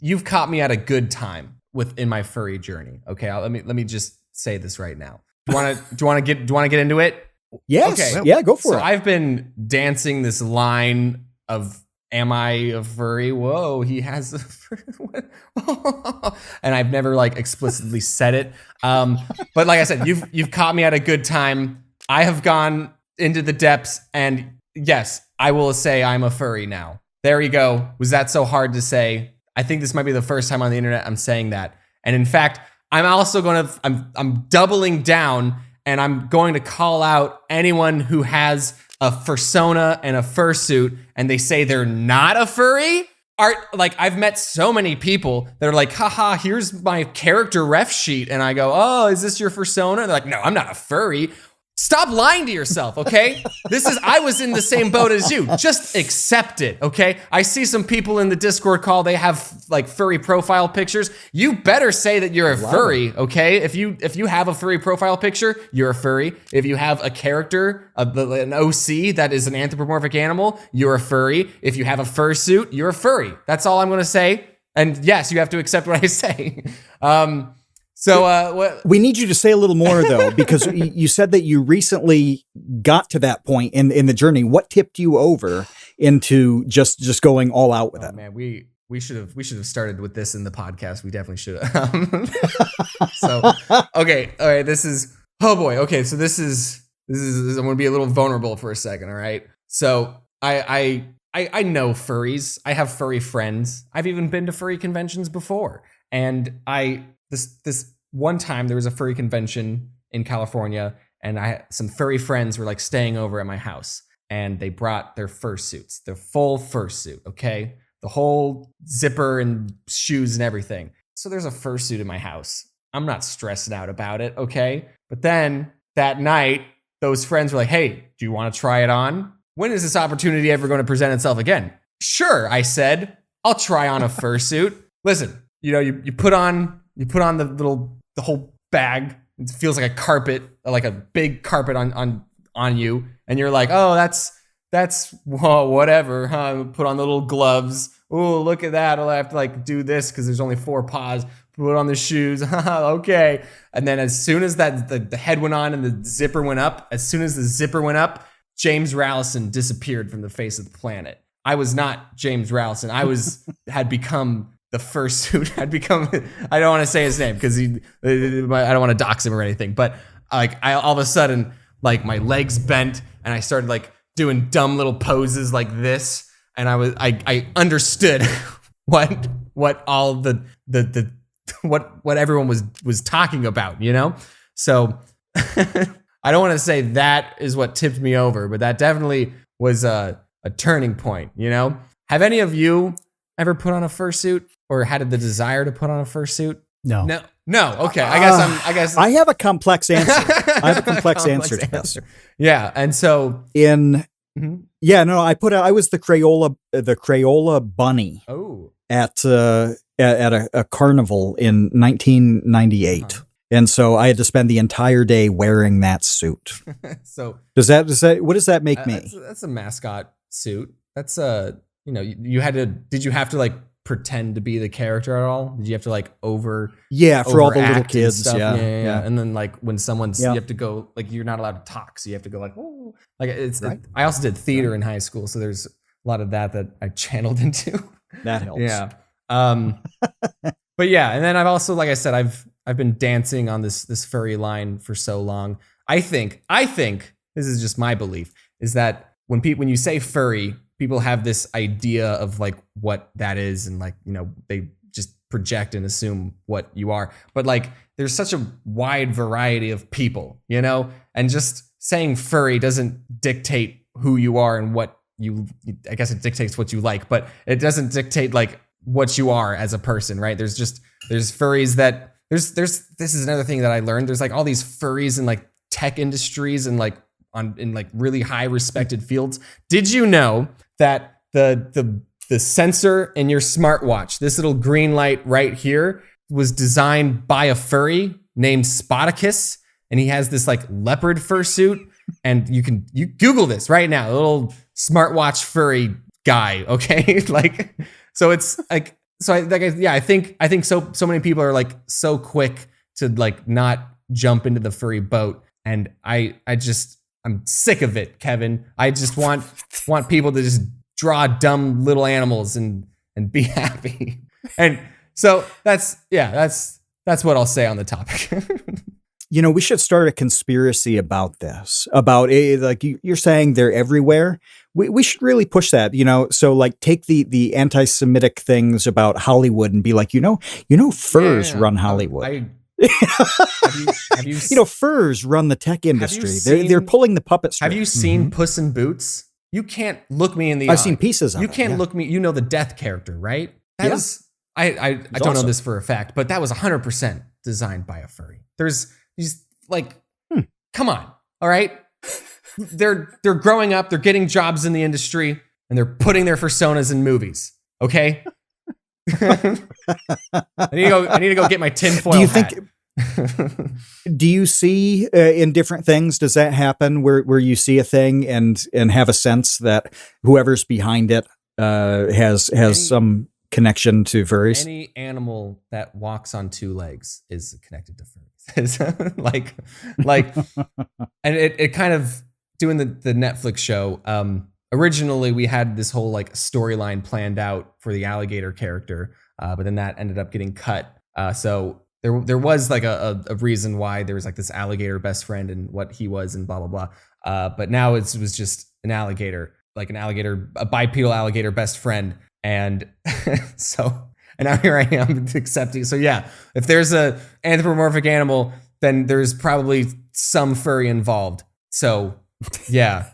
you've caught me at a good time in my furry journey. Okay, let me just say this right now. Do you want to get into it? Yes. Okay. Yeah, go for it. So I've been dancing this line of, am I a furry? Whoa, he has a furry. And I've never like explicitly said it. But like I said, you've caught me at a good time. I have gone into the depths, and yes, I will say I'm a furry now. There you go. Was that so hard to say? I think this might be the first time on the internet I'm saying that. And in fact, I'm also I'm doubling down, and I'm going to call out anyone who has a fursona and a fursuit and they say they're not a furry. I've met so many people that are like, haha, here's my character ref sheet. And I go, oh, is this your fursona? They're like, no, I'm not a furry. Stop lying to yourself, okay? I was in the same boat as you. Just accept it, okay? I see some people in the Discord call, they have like furry profile pictures. You better say that you're a furry, okay? If you have a furry profile picture, you're a furry. If you have a character, an OC that is an anthropomorphic animal, you're a furry. If you have a fursuit, you're a That's all I'm gonna say. And yes, you have to accept what I say. So we need you to say a little more though, because you said that you recently got to that point in the journey. What tipped you over into just going all out with it? Man, we should have started with this in the podcast. We definitely should have. So okay, all right. Oh boy. Okay, so this is I'm gonna be a little vulnerable for a second. All right. So I know furries. I have furry friends. I've even been to furry conventions before, and this one time there was a furry convention in California, and some furry friends were like staying over at my house, and they brought their fursuits, their full fursuit, okay? The whole zipper and shoes and everything. So there's a fursuit in my house. I'm not stressing out about it, okay? But then that night, those friends were like, hey, do you want to try it on? When is this opportunity ever going to present itself again? Sure, I said, I'll try on a fursuit. Listen, you put on the whole bag. It feels like a carpet, like a big carpet on you, and you're like, oh, that's whatever. Huh? Put on the little gloves. Oh, look at that. I'll have to like do this because there's only 4 paws. Put on the shoes. Okay. And then as soon as the head went on and the zipper went up, James Rallison disappeared from the face of the planet. I was not James Rallison. had become the fursuit. I don't want to say his name because I don't want to dox him or anything, but like all of a sudden, like my legs bent and I started like doing dumb little poses like this. And I understood what all what everyone was talking about, So I don't want to say that is what tipped me over, but that definitely was a turning point, Have any of you ever put on a fursuit or had the desire to put on a fursuit? No. Okay. I guess I have a complex answer. I have a complex answer to this. Yeah. And so I was the Crayola bunny. Oh. At a carnival in 1998. Uh-huh. And so I had to spend the entire day wearing that suit. So what does that make me? That's a mascot suit. That's did you have to like pretend to be the character at all? Did you have to like for all the little kids? Yeah. And then like when you have to go, like you're not allowed to talk. So you have to go like, oh, like right. I also did theater in high school. So there's a lot of that I channeled into. That helps. Yeah. But yeah. And then I've also, like I said, I've been dancing on this furry line for so long. I think this is just my belief, is that when you say furry, people have this idea of like what that is, and like, they just project and assume what you are. But like, there's such a wide variety of people, and just saying furry doesn't dictate who you are and I guess it dictates what you like, but it doesn't dictate like what you are as a person, right? There's furries that this is another thing that I learned. There's like all these furries in like tech industries and like in like really high respected fields. Did you know that the sensor in your smartwatch, this little green light right here, was designed by a furry named Spoticus, and he has this like leopard fursuit, and you Google this right now, a little smartwatch furry guy, okay? Like, so it's like I think so many people are like so quick to like not jump into the furry boat, and I'm sick of it, Kevin. I just want people to just draw dumb little animals and be happy. And so that's what I'll say on the topic. We should start a conspiracy about this, about like you're saying they're everywhere. We should really push that, so like take the anti-Semitic things about Hollywood and be like, furs run Hollywood. Have you furs run the tech industry. They're pulling the puppet strings. Have you seen Puss in Boots? You can't look me in the eye. I've seen pieces of it. You can't look me. The death character, right? That was I don't know this for a fact, but that was 100% designed by a furry. There's these like, come on, all right? They're growing up, they're getting jobs in the industry, and they're putting their personas in movies. Okay. I need to go get my tinfoil hat. Do you see in different things, does that happen where you see a thing and have a sense that whoever's behind it has some connection to furries? Any animal that walks on two legs is connected to furries. like, and it kind of doing the Netflix show. Originally, we had this whole like storyline planned out for the alligator character, but then that ended up getting cut. So there was like a reason why there was like this alligator best friend and what he was and blah blah blah. But now it was just an alligator, a bipedal alligator best friend, and so and now here I am accepting. So yeah, if there's a anthropomorphic animal, then there's probably some furry involved. So yeah.